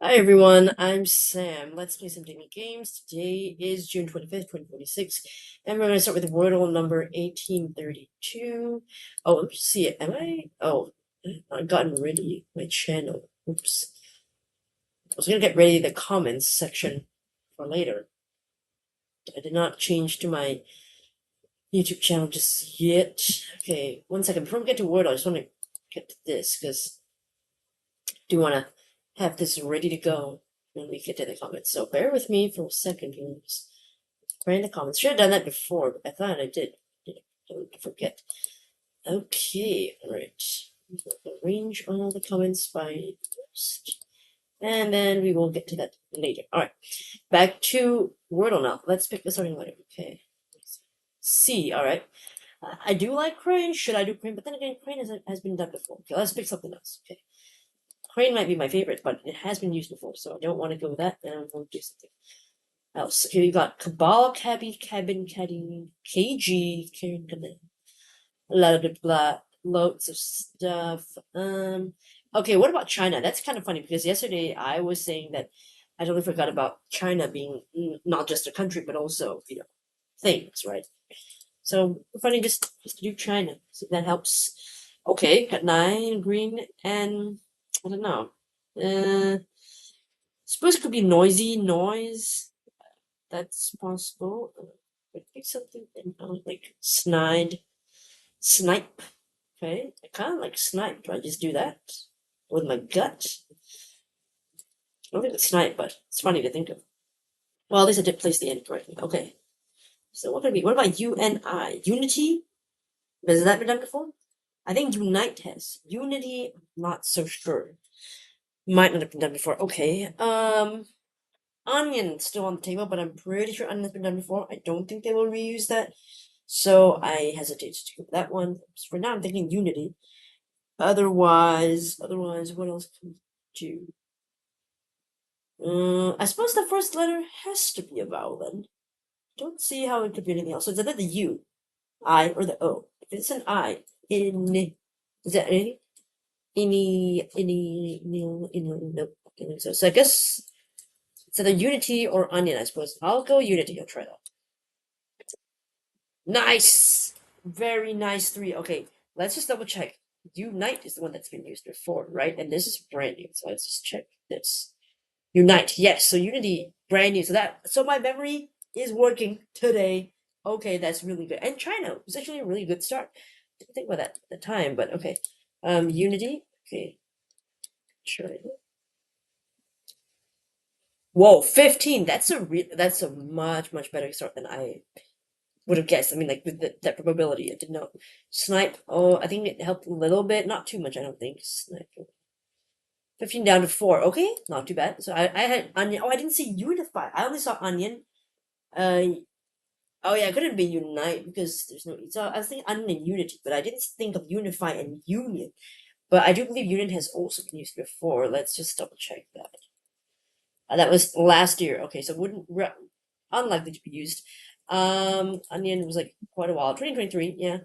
Hi everyone, I'm Sam. Let's play some Thinky games. Today is June 25th, 2026, and we're going to start with Wordle number 1832. Oh, let me see it. Am I? Oh, I've gotten rid of my channel. Oops. I was going to get ready the comments section for later. I did not change to my YouTube channel just yet. Okay, one second. Before we get to Wordle, I just want to get to this because I do want to have this ready to go when we get to the comments. So bear with me for a second, please. Right in the comments. Should have done that before, but I thought I did. Don't forget. Okay, alright. Arrange all the comments by first. And then we will get to that later. Alright. Back to Wordle now. Let's pick the starting letter. Okay. C, alright. I do like Crane. Should I do Crane? But then again, Crane has been done before. Okay, let's pick something else. Okay. Crane might be my favorite, but it has been used before, so I don't want to go with that, and I'm going to do something else. Okay, we got Cabal, Cabby, Cabin, Caddy, KG, Karen, blah, blah, blah, loads of stuff. Okay, what about China? That's kind of funny because yesterday I was saying that I totally forgot about China being not just a country, but also, things, right? So funny just to do China. So that helps. Okay, got 9 green and I don't know. Suppose it could be noisy noise. That's possible. But pick something like snide, snipe. Okay, I kind of like snipe. Do I just do that with my gut? I don't think it's snipe, but it's funny to think of. Well, at least I did place the end correctly. Okay. So what could it be? What about UNI? Unity? Has that been done before? I think Unite has. Unity, not so sure. Might not have been done before. Okay. Onion still on the table, but I'm pretty sure onion has been done before. I don't think they will reuse that. So I hesitate to do that one. So for now I'm thinking Unity. Otherwise, what else can we do? I suppose the first letter has to be a vowel then. Don't see how it could be anything else. So it's either the U, I, or the O. If it's an I, is that anything? Nope. So I guess it's either Unity or Onion, I suppose. I'll go Unity. I'll try that. Nice! Very nice 3. Okay, let's just double check. Unite is the one that's been used before, right? And this is brand new. So let's just check this. Unite, yes. So Unity, brand new. So my memory is working today. Okay, that's really good. And China was actually a really good start. Didn't think about that at the time, but okay. Unity. Okay. China. Whoa, 15. That's a much better start than I would have guessed. I mean, like with that probability, I didn't know. Snipe. Oh, I think it helped a little bit, not too much. I don't think. Snipe. 15 down to 4. Okay, not too bad. So I had onion. Oh, I didn't see unify. I only saw onion. Uh, oh yeah, it couldn't be unite because there's no. So I was thinking onion and unity, but I didn't think of unify and union. But I do believe union has also been used before. Let's just double check that. That was last year. Okay, so wouldn't unlikely to be used. Onion was like quite a while. 2023, yeah.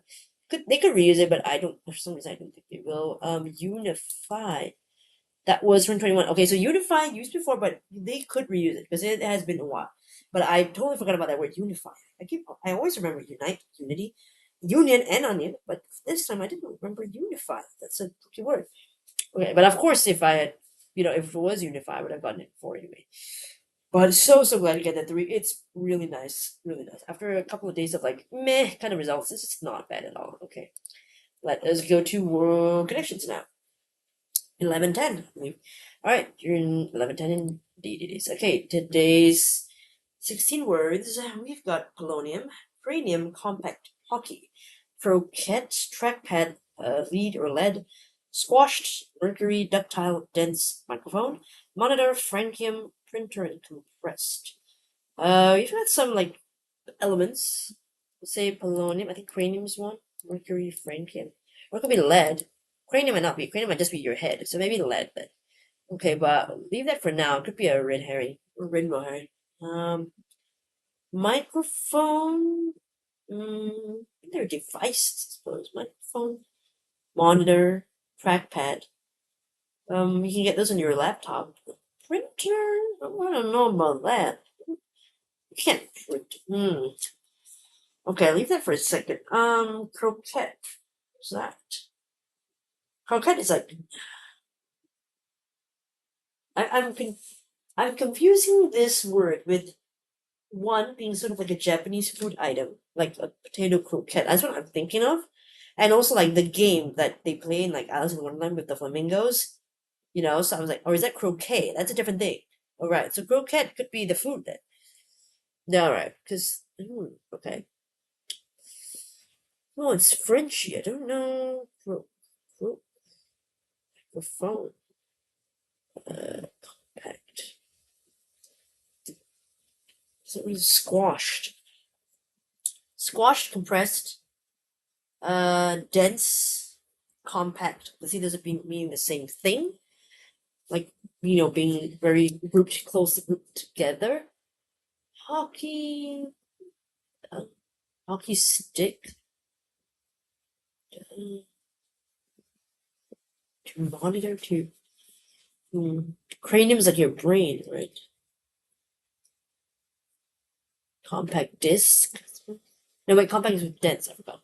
They could reuse it, but I don't for some reason I don't think they will. Unify. That was 2021. Okay, so Unify used before, but they could reuse it because it has been a while. But I totally forgot about that word unify. I always remember unite, unity, union, and onion, but this time I didn't remember unify. That's a tricky word. Okay, but of course, if I had, if it was unify, I would have gotten it before anyway. But so glad to get that 3. It's really nice, really nice. After a couple of days of like meh kind of results, this is not bad at all. Okay, let us go to world connections now. 11:10. All right, you're in 11:10 indeed it is. Okay, today's 16 words. We've got polonium, cranium, compact, hockey, croquette, trackpad, lead or lead, squashed, mercury, ductile, dense, microphone, monitor, francium, printer, and compressed. We've got some like elements. Let's say polonium. I think cranium is one. Mercury, francium, or it could be lead. Cranium might not be. Cranium might just be your head. So maybe lead. But okay, but leave that for now. It could be a red herring or rainbow herring. Microphone. They're devices, I suppose. Microphone, monitor, trackpad. You can get those on your laptop. I don't know about that. You can't print. Okay, leave that for a second. Croquette. What's that? Croquette is like I'm confusing this word with one being sort of like a Japanese food item, like a potato croquette. That's what I'm thinking of. And also like the game that they play in like Alice in Wonderland with the flamingos. So I was like, or is that croquet? That's a different thing. All right, so croquette could be the food then. Yeah, all right, because okay. Oh, it's Frenchy. I don't know. Phone. Compact. So it was squashed. Squashed, compressed, dense, compact. See, those are meaning the same thing. Like, being very closely grouped together. Hockey, hockey stick. To monitor to. Cranium's like your brain, right? Compact disc. No, wait, compact is with dense. I forgot.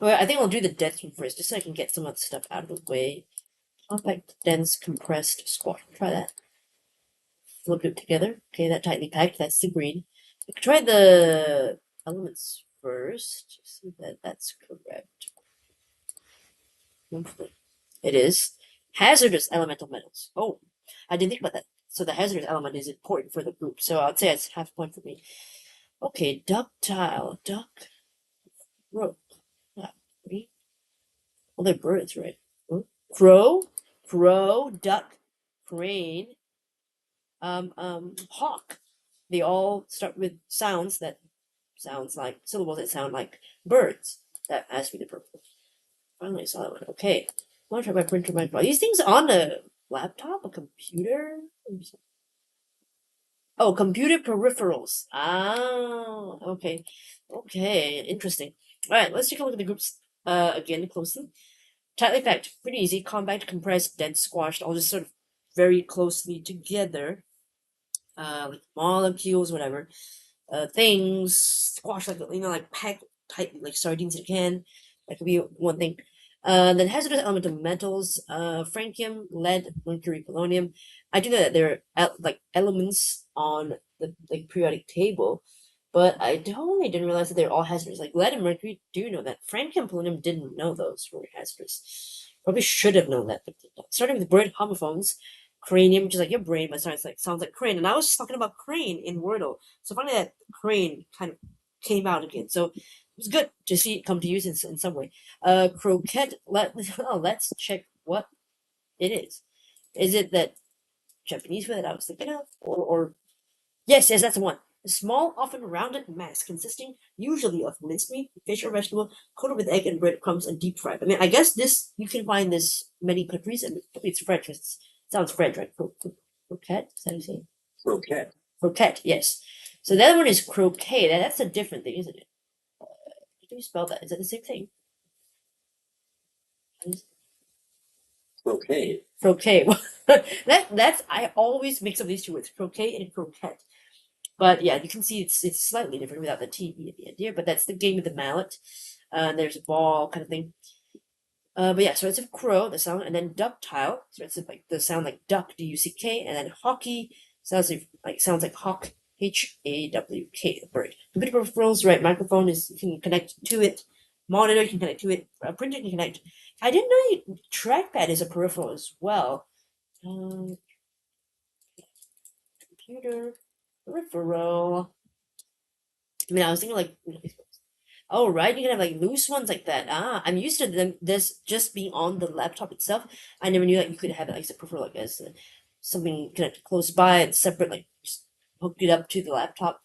Well, I think I'll do the dense one first, just so I can get some of the stuff out of the way. Compact, dense, compressed, squash. Try that. Flip it together. Okay, that tightly packed. That's the green. We can try the elements first. See that that's correct. It is. Hazardous elemental metals. Oh, I didn't think about that. So the hazardous element is important for the group. So I'd say it's half a point for me. Okay, ductile. Duck. Rope. Well, they're birds, right? Crow. Crow. Duck. Crane. Hawk. They all start with syllables that sound like birds. That has to be the purple. Finally saw that one. Okay. Monitor my printer, my phone. These things on a laptop, a computer? Oh, computer peripherals. Ah, okay. Okay, interesting. Alright, let's take a look at the groups again closely. Tightly packed, pretty easy. Compact, compressed, dense, squashed, all just sort of very closely together. Like molecules, whatever. Things squashed like packed tightly like sardines in a can. That could be one thing. Then hazardous elemental metals, francium, lead, mercury, polonium. I do know that there are like elements on the periodic table, but I didn't realize that they're all hazardous. Like lead and mercury do know that. Francium, polonium didn't know those were hazardous. Probably should have known that, but starting with bird homophones, cranium, which is like your brain, but sounds like crane. And I was talking about crane in Wordle, so finally that crane kind of came out again. So it was good to see it come to use in some way. Croquette. Let's check what it is. Is it that Japanese food that I was thinking of, or yes, that's the one. A small, often rounded mass consisting usually of mincemeat, fish or vegetable, coated with egg and breadcrumbs and deep fried. I mean, I guess this you can find this many countries, and it's French. It sounds French, right? Croquette. Is that how you say it? Croquette. Croquette. Yes. So the other one is croquet. That's a different thing, isn't it? How do you spell that? Is that the same thing? Croquet. Croquet. That's I always mix up these two words, croquet and croquette. But yeah, you can see it's slightly different without the T at the end here. But that's the game with the mallet. There's a ball kind of thing. But yeah, so it's a crow, the sound, and then ductile, so it's like the sound like duck, D-U-C-K, and then hockey sounds like hawk, H-A-W-K, the bird. Computer peripherals, right? Microphone is you can connect to it. Monitor you can connect to it. Printer can connect. I didn't know trackpad is a peripheral as well. Computer peripheral. I mean, I was thinking like, oh right, you can have like loose ones like that. Ah, I'm used to this just being on the laptop itself. I never knew that you could have it like as a peripheral, like as something connected close by and separate, like just hooked it up to the laptop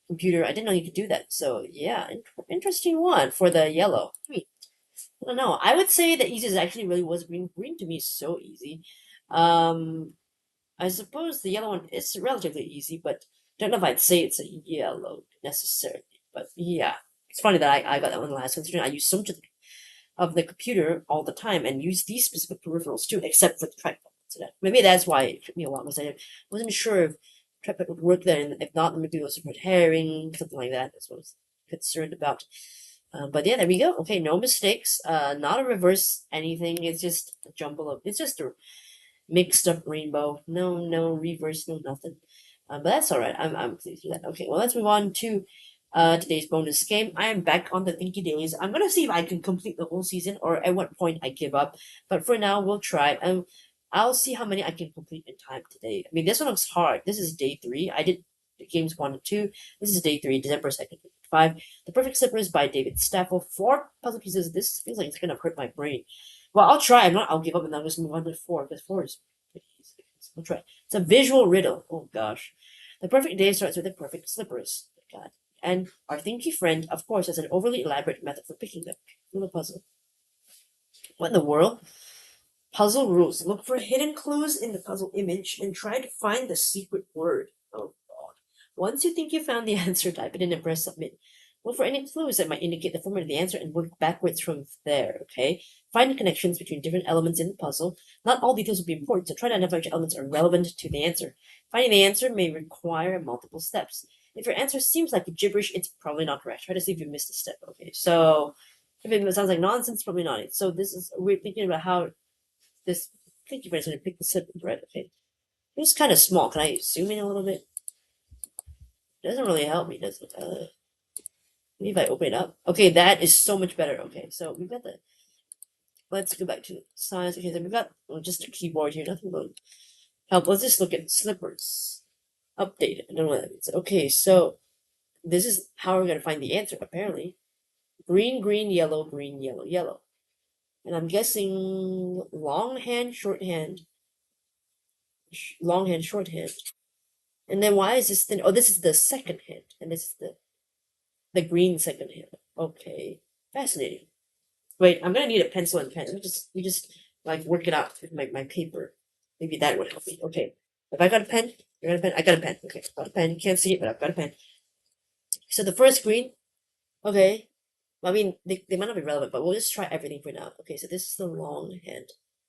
computer. I didn't know you could do that. So yeah, interesting one for the yellow. I don't know. I would say the easiest actually really was green. Green to me is so easy. I suppose the yellow one is relatively easy, but don't know if I'd say it's a yellow necessarily. But yeah, it's funny that I got that one last, considering I use so much of the computer all the time and use these specific peripherals too, except for the trackpad. So maybe that's why it took me a while, because I wasn't sure if triplet would work there, and if not, maybe it was a red herring, something like that. That's what I was concerned about. But yeah, there we go. Okay, no mistakes. Not a reverse anything. It's just a jumble of. It's just a mixed up rainbow. No reverse, no nothing. But that's all right. I'm pleased with that. Okay, well let's move on to today's bonus game. I am back on the Thinky Dailies. I'm gonna see if I can complete the whole season or at what point I give up. But for now, we'll try. I'll see how many I can complete in time today. I mean, this one looks hard. This is day 3. I did the games 1 and 2. This is day 3, December 2nd, 5. The Perfect Slippers by David Staffel. 4 puzzle pieces. This feels like it's gonna hurt my brain. Well, I'll try. I'm not. I'll give up and I'll just move on to 4 because 4 is pretty easy. I'll try. It's a visual riddle. Oh gosh. The perfect day starts with the perfect slippers. God. And our thinky friend, of course, has an overly elaborate method for picking them. Little puzzle. What in the world? Puzzle rules. Look for hidden clues in the puzzle image and try to find the secret word. Oh god. Once you think you found the answer, type it in and press submit. Look for any clues that might indicate the format of the answer and work backwards from there, okay? Find connections between different elements in the puzzle. Not all details will be important, so try to identify which elements are relevant to the answer. Finding the answer may require multiple steps. If your answer seems like gibberish, it's probably not correct. Try to see if you missed a step. Okay, so if it sounds like nonsense, probably not it. So this is, we're thinking about how this thinking is going to pick the slip, right? Okay, it's kind of small. Can I zoom in a little bit? It doesn't really help me, does it? Maybe if I open it up. Okay, that is so much better. Okay, so we've got the. Let's go back to the size. Okay, then we've got just a keyboard here. Nothing but help. Let's just look at slippers. Updated. I don't know what that means. Okay, so this is how we're gonna find the answer. Apparently, green, green, yellow, green, yellow, yellow. And I'm guessing long hand, short hand, long hand, short hand. And then why is this thing? Oh, this is the second hand, and this is the green second hand. Okay, fascinating. Wait, I'm gonna need a pencil and pen. We just like work it out with my paper. Maybe that would help me. Okay, have I got a pen? You got a pen? I got a pen. Okay, got a pen. You can't see it, but I've got a pen. So the first green. Okay. I mean, they might not be relevant, but we'll just try everything for now. Okay, so this is the long hand.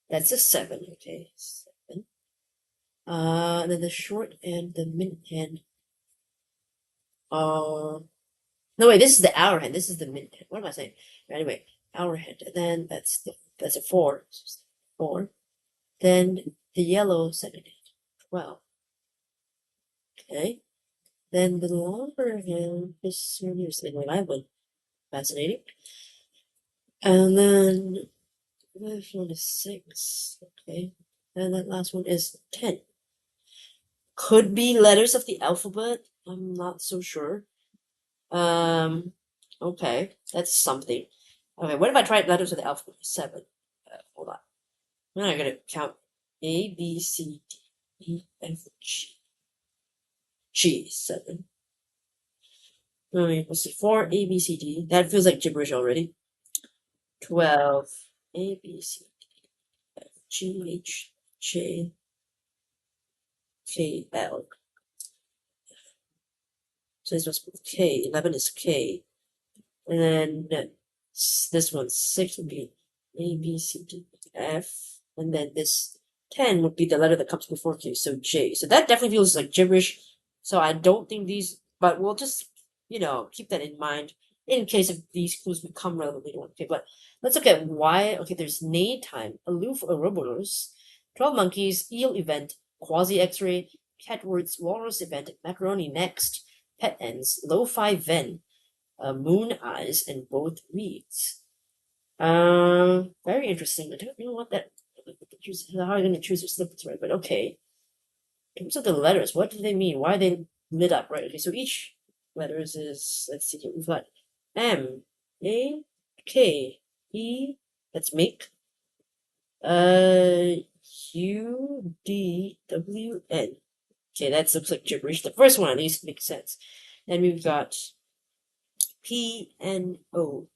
That's a 7. Okay, 7. And then the short and the mid hand. No wait, this is the hour hand. This is the mid hand. What am I saying? Anyway, hour hand. And then that's a 4. 4. Then the yellow second hand. 12. Okay. Then the longer hand is seriously what I would. Fascinating. And then this one is 6. Okay. And that last one is 10. Could be letters of the alphabet. I'm not so sure. Okay. That's something. Okay, what if I tried letters of the alphabet? 7. Hold on. Now I gotta count A, B, C, D, E, F, G. G, 7. Alright, let's see. 4, A, B, C, D. That feels like gibberish already. 12. A, B, C, D, F, G, H, J, K, L. So this was K. 11 is K. And then this one, 6 would be A, B, C, D, F. And then this 10 would be the letter that comes before K, so J. So that definitely feels like gibberish. So I don't think these, but we'll just, keep that in mind in case if these clues become relevant later on. Okay, but let's look at why. Okay, there's Nay time, Aloof Ouroboros, 12 Monkeys, Eel Event, Quasi X-Ray, Catwords, Walrus Event, Macaroni Next, Pet Ends, Lo-Fi Ven, Moon Eyes, and both reads. Very interesting. I don't know what that. How are you going to choose your snippets, right? But okay. In terms of the letters, what do they mean? Why are they lit up, right? Okay, so each letters is, let's see here, we've got M, A, K, E, that's make, U, D, W, N. Okay, that looks like gibberish. The first one at least makes sense. Then we've got P, N, O.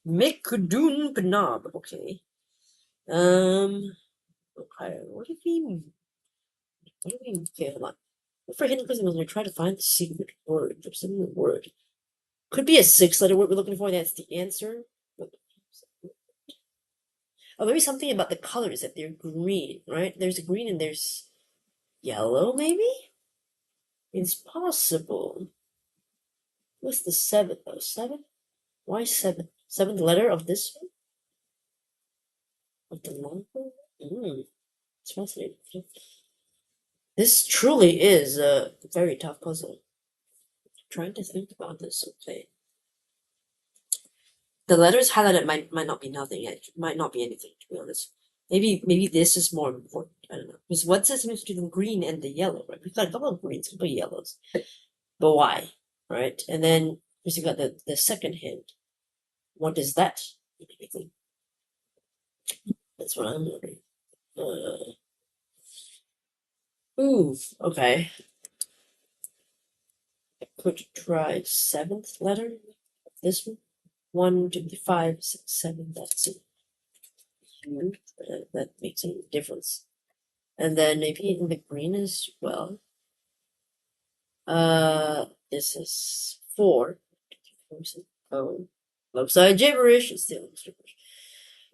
Mikdun Gnob. Okay. Okay, what do you mean? Okay, hold on. Look for hidden clues when we try to find the secret word. There's some word. Could be a 6-letter word we're looking for. That's the answer. Oh, maybe something about the colors, that they're green, right? There's green and there's yellow, maybe? It's possible. What's the seventh? Oh, seven? Why seven? Seventh letter of this one? Of the number? It's fascinating. This truly is a very tough puzzle. I'm trying to think about this, okay. The letters highlighted might not be nothing. It might not be anything, to be honest. Maybe this is more important. I don't know. Because what's this means to the green and the yellow, right? We've got a couple of greens, a couple of yellows. But why? Right? And then we got the second hint. What does that mean? That's what I'm wondering. Ooh, okay. I could try seventh letter. This one. 1, 2, 3, 5, 6, 7. That's it. That makes a difference. And then maybe in the green as well. This is 4. Oh, lopsided gibberish. It's still gibberish.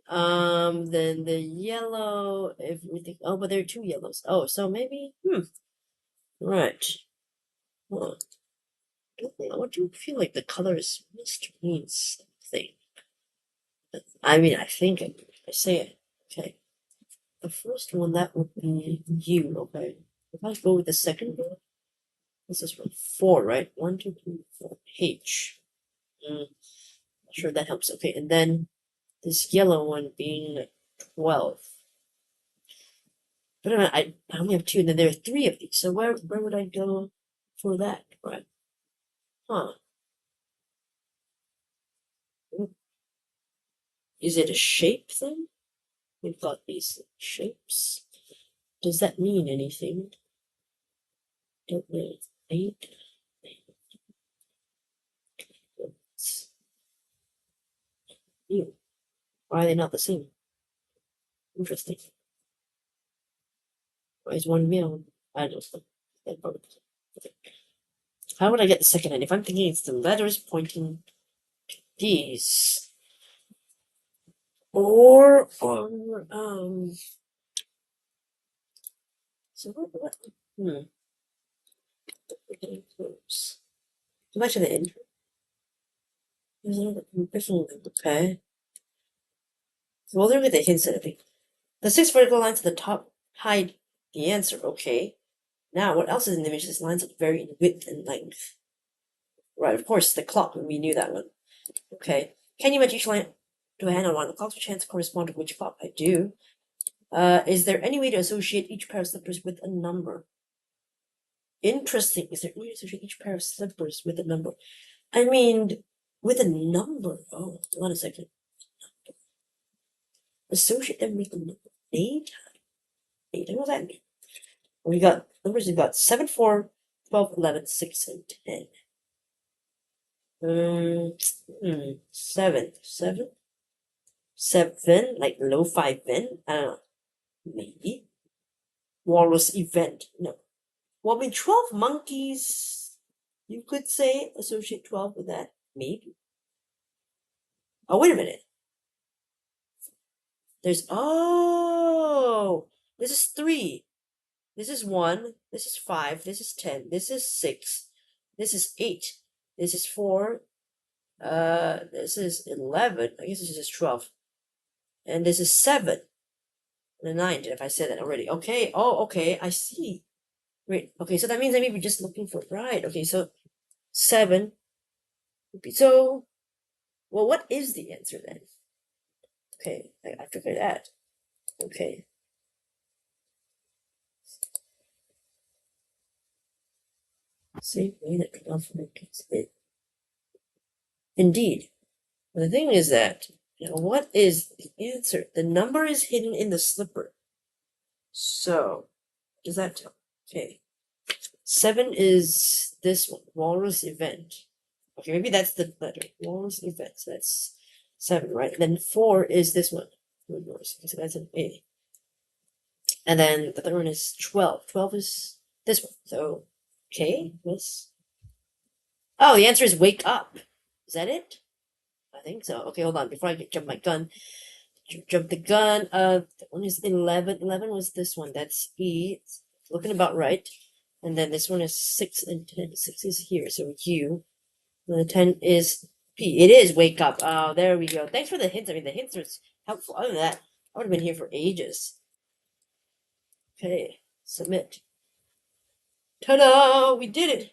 Then the yellow. If we think, oh, but there are 2 yellows. Oh, so maybe, right. Huh. What do you feel like the colors must mean something? I mean, I think I say it. Okay. The first one, that would be U, okay. If I go with the second one, this is 4, right? 1, 2, 3, 4. H. Not sure if that helps. Okay, and then this yellow one being 12. But I only have 2, and then there are 3 of these. So where would I go for that? Right? Huh? Is it a shape thing? We've got these shapes. Does that mean anything? Don't know. 8. Ew. Why are they not the same? Interesting. Why is one male? I don't know. Okay. How would I get the second end? If I'm thinking it's the letters pointing to these. Or so what we're getting close. Go back to the intro. Okay. So we'll look at the hints at it. The 6 vertical lines at the top hide the answer. Okay. Now, what else is in the image? This lines up vary in width and length. Right, of course, the clock. We knew that one. Okay. Can you match each line to a hand on one? The clocks which hands correspond to which clock? I do. Is there any way to associate each pair of slippers with a number? Interesting. Is there any way to associate each pair of slippers with a number? I mean, with a number. Oh, hold on a second. Associate them with a number. 8? 8. What does that mean? We got numbers. We've got 7, 4, 12, 11, 6, and 10. 7. 7, like lo-fi Ben? I don't know. Maybe. Walrus event. No. Well, I mean, 12 monkeys, you could say, associate 12 with that. Maybe. Oh, wait a minute. This is 3. This is 1. This is 5. This is 10. This is 6. This is 8. This is 4. This is 11. I guess this is 12. And this is 7. And a 9, if I said that already. Okay. Oh, okay. I see. Wait. Okay, so that means I may be just looking for... Right. Okay, so 7 would be... So, well, what is the answer then? Okay, I figured that. Okay. Same way that alphabet gets it. Indeed. But the thing is that, what is the answer? The number is hidden in the slipper. So, does that tell? Okay. 7 is this one, Walrus event. Okay, maybe that's the letter. Walrus event. So that's 7, right? And then 4 is this one. So that's an A. And then the third one is 12. 12 is this one. So, okay, this. Oh, the answer is wake up. Is that it? I think so. Okay, hold on. Before I jump my gun. Jump the gun. That one is 11. 11 was this one. That's E. It's looking about right. And then this one is 6 and 10. 6 is here, so U. And the 10 is P. It is wake up. Oh, there we go. Thanks for the hints. I mean, the hints are helpful. Other than that, I would have been here for ages. Okay, submit. Ta-da! We did it!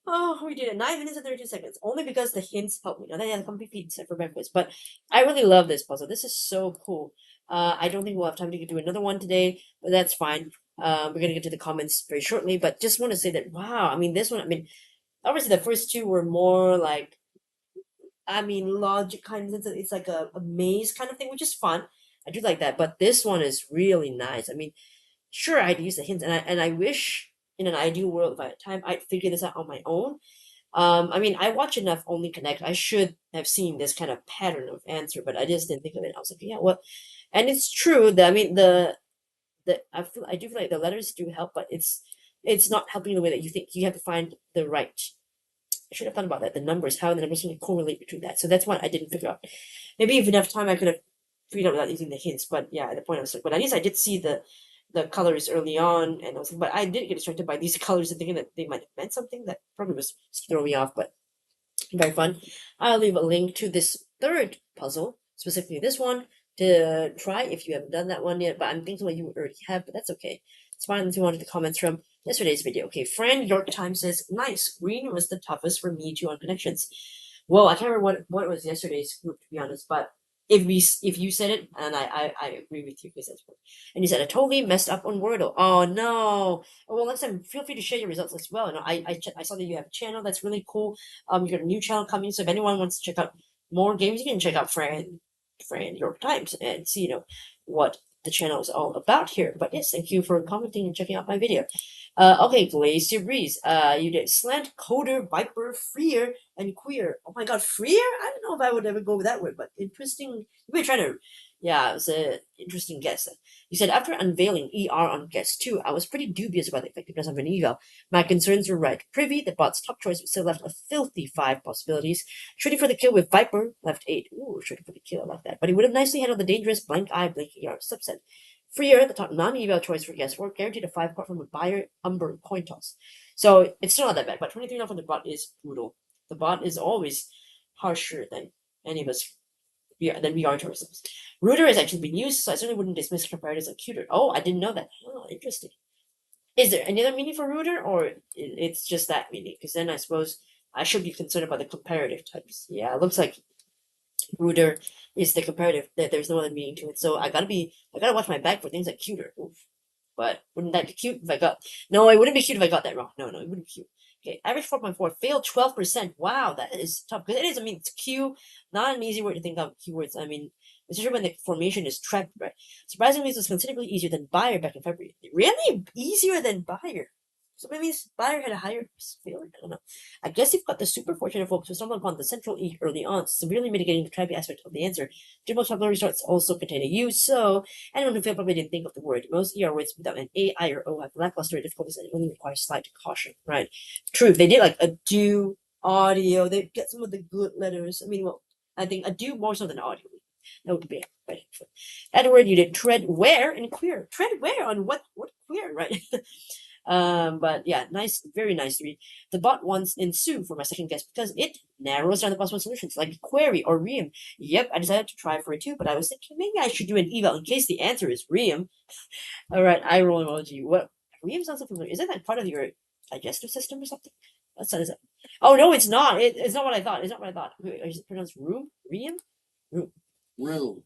Oh, we did it. 9 minutes and 32 seconds. Only because the hints helped me. Now they have complete pizza for breakfast. But I really love this puzzle. This is so cool. I don't think we'll have time to do another one today, but that's fine. We're going to get to the comments very shortly. But just want to say that, wow, I mean, this one, I mean, obviously the first two were more like, I mean, logic kind of, it's like a maze kind of thing, which is fun. I do like that. But this one is really nice. I mean, sure, I'd use the hints, and I wish in an ideal world, if I had time, I'd figure this out on my own. I mean, I watch enough Only Connect. I should have seen this kind of pattern of answer, but I just didn't think of it. I was like, yeah, well, and it's true that I mean I do feel like the letters do help, but it's not helping the way that you think. You have to find the right. I should have thought about that. The numbers, how the numbers can correlate between that. So that's what I didn't figure out. Maybe if enough time, I could have figured out without using the hints. But yeah, at the point I was like, but at least I did see the colors early on, and I was like, but I did get distracted by these colors and thinking that they might have meant something that probably was throwing me off, but very fun. I'll leave a link to this third puzzle, specifically this one, to try if you haven't done that one yet, but I'm thinking what you already have, but that's okay. It's fine. Let's move on to the comments from yesterday's video. Okay, Fran York Times says, nice, green was the toughest for me too on connections. Well, I can't remember what was yesterday's group, to be honest, but if you said it, and I agree with you because that's what, and you said I totally messed up on Wordle. Oh no! Oh, well, next time feel free to share your results as well. And I saw that you have a channel that's really cool. You got a new channel coming, so if anyone wants to check out more games, you can check out Fran York Times and see what the channel is all about here. But yes, thank you for commenting and checking out my video. Okay, Glacier Breeze. You did Slant, Coder, Viper, Freer, and Queer. Oh my god, Freer? I don't know if I would ever go with that word, but interesting. We were trying to, yeah, it was an interesting guess. You said, after unveiling ER on guess 2, I was pretty dubious about the effectiveness of an eval. My concerns were right. Privy, the bot's top choice, still left a filthy 5 possibilities. Shooting for the kill with Viper left 8. Ooh, shooting for the kill, I like that. But he would have nicely handled the dangerous blank eye, blink ER subset. Freer, the top non-eval choice for guess 4, guaranteed a 5 card from a Buyer Umber coin toss. So it's still not that bad, but 23 off on the bot is brutal. The bot is always harsher than any of us than we are to ourselves. Rooter has actually been used, so I certainly wouldn't dismiss comparatives like Cuter. Oh, I didn't know that. Oh, interesting. Is there any other meaning for Rooter, or it's just that meaning? Because then I suppose I should be concerned about the comparative types. Yeah, it looks like Rooter is the comparative. That there's no other meaning to it. So I gotta watch my back for things like Cuter. Oof. But wouldn't that be cute if I got? No, it wouldn't be cute if I got that wrong. No, it wouldn't be cute. Okay, average 4.4, failed 12%. Wow, that is tough. Because it is, I mean, it's Q, not an easy word to think of, keywords. I mean, especially when the formation is trapped, right? Surprisingly, this was considerably easier than Bayer back in February. Really? Easier than Bayer? So maybe Bayer had a higher failure? I don't know. I guess you've got the super fortunate folks who stumbled upon the central E early on, severely mitigating the trappy aspect of the answer. Most popular results also contain a U, so anyone who failed probably didn't think of the word. Most ER words without an A, I, or O have lackluster difficulties and only require slight caution, right? True, they did like a do, audio, they get some of the good letters. I mean, well, I think a do more so than audio. That would be better. Edward, you did tread where and queer. Tread where on what queer, right? But yeah, nice, very nice to read. The bot wants ensue for my second guess because it narrows down the possible solutions like query or ream. Yep, I decided to try for it too, but I was thinking maybe I should do an eval in case the answer is ream. All right, eye roll emoji. What ream sounds so familiar? Isn't that part of your digestive system or something? What sound is that? Oh no, it's not. It's not what I thought. It's not what I thought. Wait, is it pronounced room? Ream? Room. Room.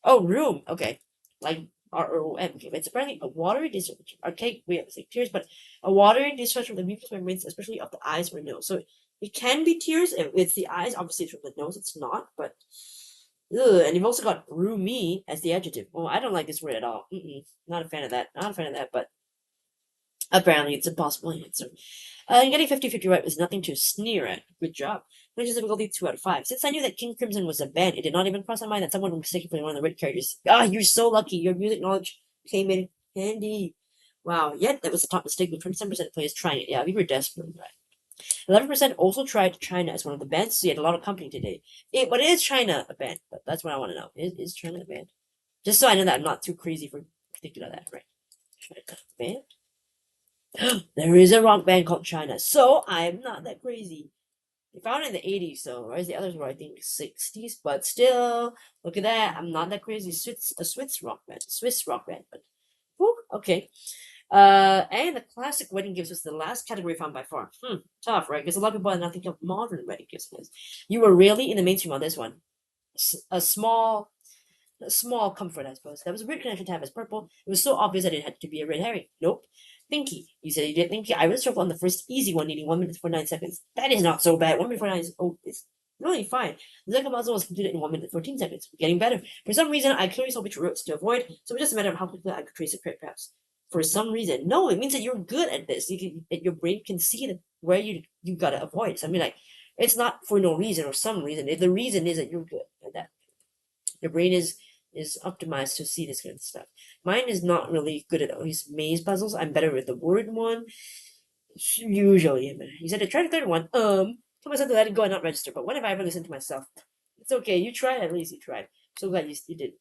Oh, room. Okay, like ROM. Okay, it's apparently a watery discharge. Okay, we have to say tears, but a watery discharge from the mucous membranes, especially of the eyes or nose. So it can be tears if it's the eyes. Obviously, it's from the nose. It's not, but. Ugh, and you've also got roomy as the adjective. Oh, I don't like this word at all. Not a fan of that. Not a fan of that, but apparently it's a possible answer. Getting 50-50 right was nothing to sneer at. Good job. Language difficulty 2 out of 5. Since I knew that King Crimson was a band, it did not even cross my mind that someone would mistake it for one of the red characters. Ah, you're so lucky. Your music knowledge came in handy. Wow, yet that was the top mistake with 27% of players trying it. Yeah, we were desperate, right? 11% also tried China as one of the bands, so you had a lot of company today. But is China a band? That's what I want to know. Is China a band? Just so I know that I'm not too crazy for thinking of that, right? China band. There is a rock band called China, so I'm not that crazy. They found it in the 80s, so whereas the others were, I think, 60s, but still, look at that. I'm not that crazy. Swiss rock band. Swiss rock band, but whew, okay. And the classic wedding gifts was the last category found by far. Tough, right? Because a lot of people are not thinking of modern wedding gifts. You were really in the mainstream on this one. A small comfort, I suppose. That was a weird connection to have as purple. It was so obvious that it had to be a red herring. Nope. Thinky. You said you did Thinky. I was struggled on the first easy one, needing 1 minute 49 seconds. That is not so bad. 1 minute 49 is it's really fine. The second puzzle was completed in 1 minute 14 seconds. Getting better. For some reason, I clearly saw which routes to avoid, so it was just a matter of how quickly I could trace it, perhaps. For some reason. No, it means that you're good at this. Your brain can see where you gotta avoid. So I mean, like, it's not for no reason or some reason. The reason is that you're good at that. Your brain is optimized to see this kind of stuff. Mine is not really good at all these maze puzzles. I'm better with the word one. Usually. You said to try the third one. Tell myself to let it go and not register. But when have I ever listened to myself? It's okay. You tried. At least you tried. So glad you did.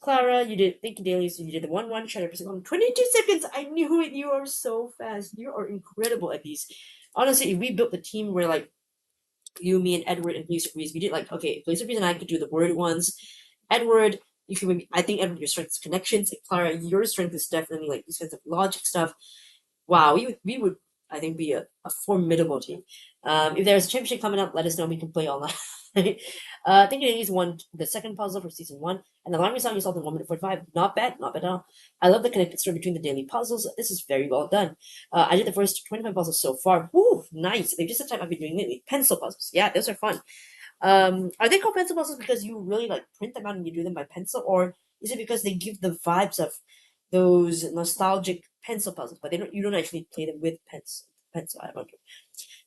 Clara, you did Thinky Dailies. You did the 1-1 Shadow Percent. 22 seconds. I knew it. You are so fast. You are incredible at these. Honestly, if we built the team where like you, me, and Edward and Blazer Breeze, we did like okay, Blazer Breeze and I could do the word ones. Edward, you can maybe I think Edward, your strength is connections. And Clara, your strength is definitely like these kinds of logic stuff. Wow, we would I think be a formidable team. If there's a championship coming up, let us know. We can play all night. I think it is won the second puzzle for season 1, and the alarming sound you solved in 1 minute 45. Not bad at all. I love the connected story between the daily puzzles. This is very well done. I did the first 25 puzzles so far. Woo, nice. They're just the type I've been doing lately. Pencil puzzles. Yeah, those are fun. Are they called pencil puzzles because you really like print them out and you do them by pencil, or is it because they give the vibes of those nostalgic pencil puzzles, but you don't actually play them with pencil? I wonder.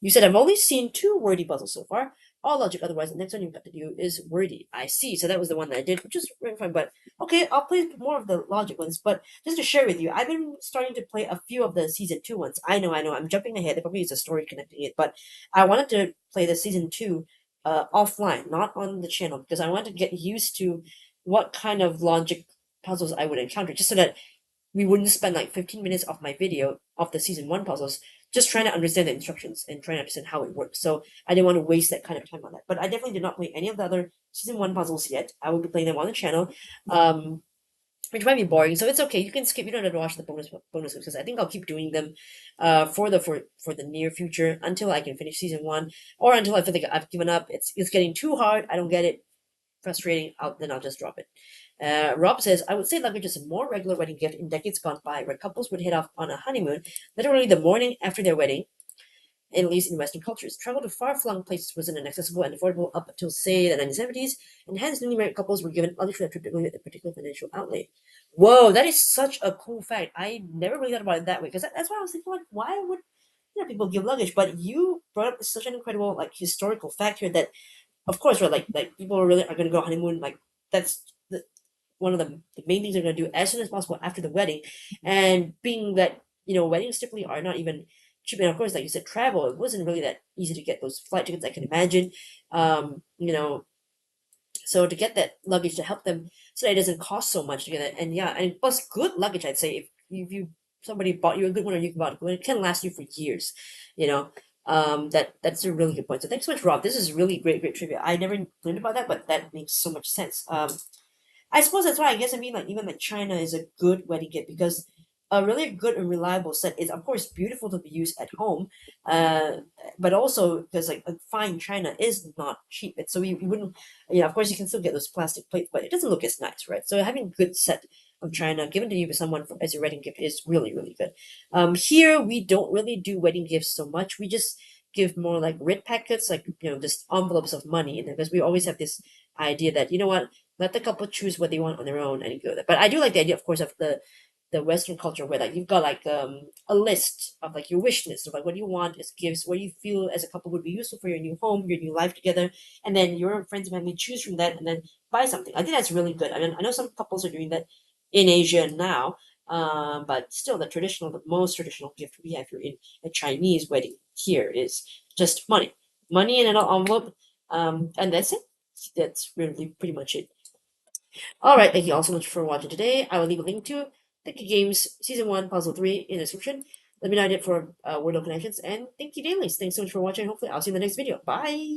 You said I've only seen 2 wordy puzzles so far. All logic, otherwise the next one you've got to do is wordy. I see. So that was the one that I did, which is really fun. But okay, I'll play more of the logic ones. But just to share with you, I've been starting to play a few of the season 2 ones. I know. I'm jumping ahead. There probably is a story connecting it, but I wanted to play the season 2 offline, not on the channel, because I wanted to get used to what kind of logic puzzles I would encounter, just so that we wouldn't spend like 15 minutes of my video of the season 1 puzzles just trying to understand the instructions and trying to understand how it works. So I didn't want to waste that kind of time on that. But I definitely did not play any of the other season 1 puzzles yet. I will be playing them on the channel. Which might be boring, so it's okay. You can skip. You don't have to watch the bonuses because I think I'll keep doing them, for the near future until I can finish season 1 or until I feel like I've given up. It's getting too hard. I don't get it. Frustrating. Then I'll just drop it. Rob says, I would say luggage is a more regular wedding gift in decades gone by, where couples would head off on a honeymoon literally the morning after their wedding, at least in Western cultures. Travel to far-flung places wasn't inaccessible and affordable up until, say, the 1970s, and hence newly married couples were given luggage for their trip to a particular financial outlay. Whoa, that is such a cool fact. I never really thought about it that way, because that's why I was thinking, like, why would people give luggage? But you brought up such an incredible, like, historical fact here that, of course, right, like people are going to go honeymoon, like, that's one of the main things they're going to do as soon as possible after the wedding. And being that, weddings typically are not even cheap. And of course, like you said, travel, it wasn't really that easy to get those flight tickets, I can imagine. So to get that luggage to help them so that it doesn't cost so much to get it. And yeah, and plus good luggage, I'd say, if you somebody bought you a good one or you bought it, it can last you for years, that's a really good point. So thanks so much, Rob. This is really great trivia. I never learned about that, but that makes so much sense. I suppose that's why I guess I mean like even like China is a good wedding gift because a really good and reliable set is of course beautiful to be used at home, uh, but also because like a fine China is not cheap. It's so you wouldn't, of course you can still get those plastic plates, but it doesn't look as nice, right? So having a good set of China given to you by someone as your wedding gift is really good. Here we don't really do wedding gifts so much. We just give more like red packets, like just envelopes of money, and because we always have this idea that what, let the couple choose what they want on their own and go there. But I do like the idea, of course, of the Western culture where like you've got like a list of like your wish list of like what you want as gifts, what you feel as a couple would be useful for your new home, your new life together, and then your friends and family choose from that and then buy something. I think that's really good. I mean, I know some couples are doing that in Asia now, but still, the most traditional gift we have here in a Chinese wedding here is just money in an envelope, and that's it. That's really pretty much it. Alright, thank you all so much for watching today. I will leave a link to Thinky Games Season 1 Puzzle 3 in the description. Let me know I did for Wordle Connections and Thinky Dailies. Thanks so much for watching. Hopefully I'll see you in the next video. Bye!